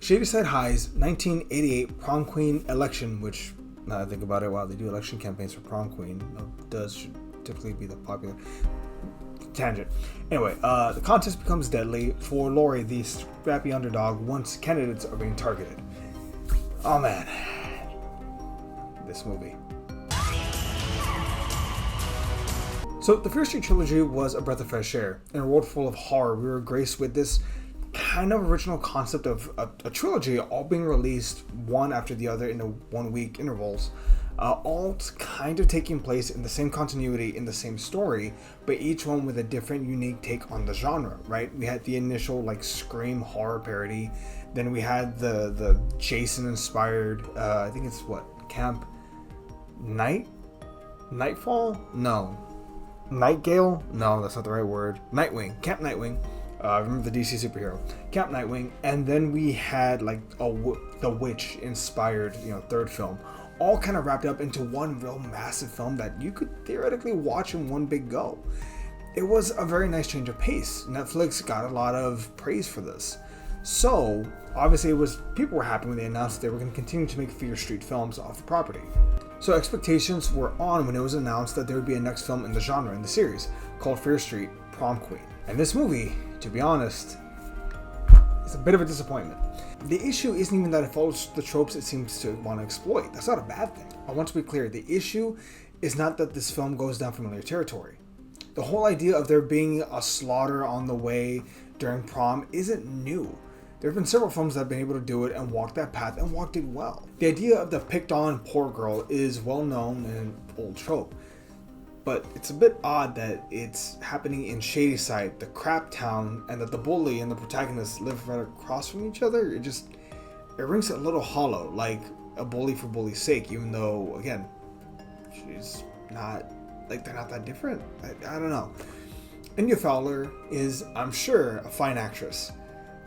Shadyside High's 1988 Prom Queen election, which, now I think about it, wow, they do election campaigns for Prom Queen. Should typically be the popular tangent. Anyway, the contest becomes deadly for Lori, the scrappy underdog, once candidates are being targeted. Oh man, this movie. So the Fear Street trilogy was a breath of fresh air. In a world full of horror, we were graced with this kind of original concept of a trilogy all being released one after the other in a 1 week intervals, all kind of taking place in the same continuity, in the same story, but each one with a different unique take on the genre, right? We had the initial like Scream horror parody, then we had the Jason inspired, I think it's what, Camp Nightfall? No. Nightgale? No, that's not the right word. Nightwing. Camp Nightwing. I remember the DC superhero. Camp Nightwing. And then we had like the Witch inspired, third film. All kind of wrapped up into one real massive film that you could theoretically watch in one big go. It was a very nice change of pace. Netflix got a lot of praise for this. So, obviously people were happy when they announced they were going to continue to make Fear Street films off the property. So expectations were on when it was announced that there would be a next film in the genre, in the series, called Fear Street Prom Queen. And this movie, to be honest, is a bit of a disappointment. The issue isn't even that it follows the tropes it seems to want to exploit. That's not a bad thing. I want to be clear, the issue is not that this film goes down familiar territory. The whole idea of there being a slaughter on the way during prom isn't new. There have been several films that have been able to do it and walk that path and walked it well. The idea of the picked on poor girl is well known and an old trope. But it's a bit odd that it's happening in Shadyside, the crap town, and that the bully and the protagonist live right across from each other. It rings a little hollow, like a bully for bully's sake, even though, again, she's not, like, they're not that different. I don't know. Anya Fowler is, I'm sure, a fine actress,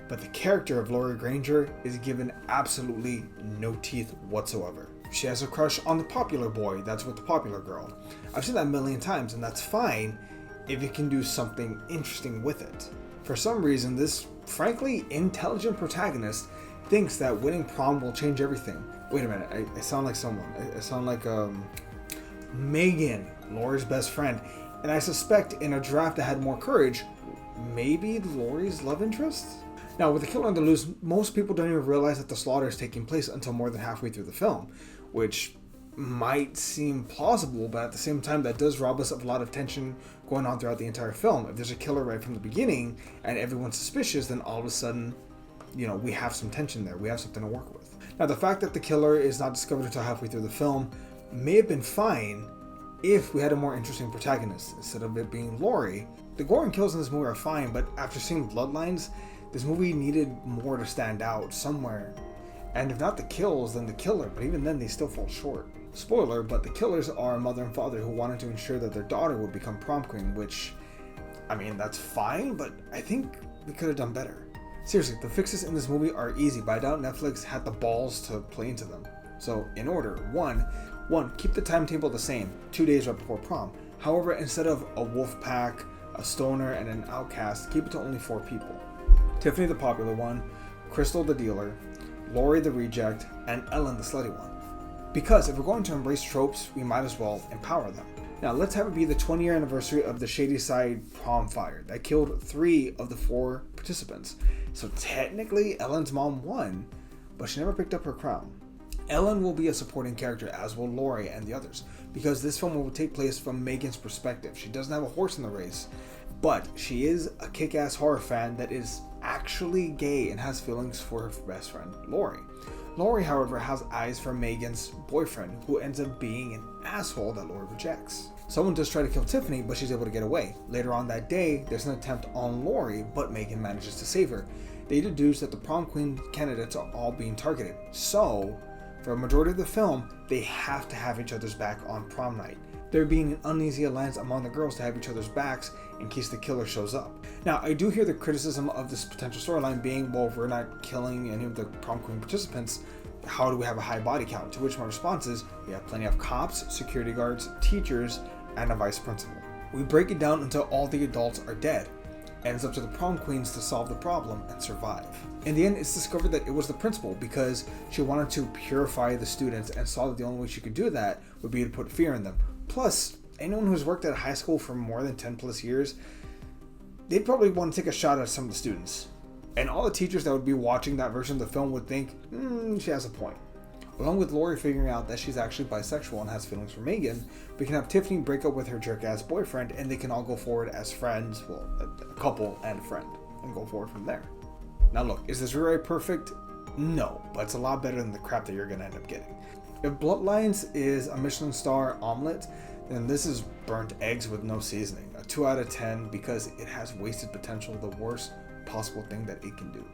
but the character of Laurie Granger is given absolutely no teeth whatsoever. She has a crush on the popular boy that's with the popular girl. I've seen that a million times, and that's fine if you can do something interesting with it. For some reason, this frankly intelligent protagonist thinks that winning prom will change everything. Wait a minute, I sound like someone. I sound like Megan, Laurie's best friend, and I suspect in a draft that had more courage, maybe Laurie's love interest? Now, with the killer on the loose, most people don't even realize that the slaughter is taking place until more than halfway through the film, which might seem plausible, but at the same time, that does rob us of a lot of tension going on throughout the entire film. If there's a killer right from the beginning and everyone's suspicious, then all of a sudden, we have some tension there. We have something to work with. Now, the fact that the killer is not discovered until halfway through the film may have been fine if we had a more interesting protagonist instead of it being Laurie. The gore and kills in this movie are fine, but after seeing Bloodlines, this movie needed more to stand out somewhere. And if not the kills, then the killer, but even then they still fall short. Spoiler, but the killers are a mother and father who wanted to ensure that their daughter would become prom queen, which, that's fine, but I think we could have done better. Seriously, the fixes in this movie are easy, but I doubt Netflix had the balls to play into them. So, in order, one, keep the timetable the same, 2 days right before prom. However, instead of a wolf pack, a stoner, and an outcast, keep it to only 4 people. Tiffany the popular one, Crystal the dealer, Laurie the reject, and Ellen the slutty one. Because if we're going to embrace tropes, we might as well empower them. Now let's have it be the 20-year anniversary of the Shadyside prom fire that killed 3 of the 4 participants. So technically Ellen's mom won, but she never picked up her crown. Ellen will be a supporting character, as will Laurie and the others, because this film will take place from Megan's perspective. She doesn't have a horse in the race, but she is a kick-ass horror fan that is actually gay and has feelings for her best friend, Laurie. Laurie, however, has eyes for Megan's boyfriend, who ends up being an asshole that Laurie rejects. Someone does try to kill Tiffany, but she's able to get away. Later on that day, there's an attempt on Laurie, but Megan manages to save her. They deduce that the prom queen candidates are all being targeted. So, for a majority of the film, they have to have each other's back on prom night. There being an uneasy alliance among the girls to have each other's backs in case the killer shows up. Now, I do hear the criticism of this potential storyline being, well, if we're not killing any of the prom queen participants, how do we have a high body count? To which my response is, we have plenty of cops, security guards, teachers, and a vice principal. We break it down until all the adults are dead. and it's up to the prom queens to solve the problem and survive. In the end, it's discovered that it was the principal because she wanted to purify the students and saw that the only way she could do that would be to put fear in them. Plus, anyone who's worked at a high school for more than 10 plus years, they'd probably want to take a shot at some of the students. And all the teachers that would be watching that version of the film would think, she has a point. Along with Laurie figuring out that she's actually bisexual and has feelings for Megan, we can have Tiffany break up with her jerk-ass boyfriend and they can all go forward as friends, well, a couple and a friend, and go forward from there. Now look, is this rewrite perfect? No, but it's a lot better than the crap that you're going to end up getting. If Bloodlines is a Michelin star omelet, then this is burnt eggs with no seasoning. A 2 out of 10 because it has wasted potential, the worst possible thing that it can do.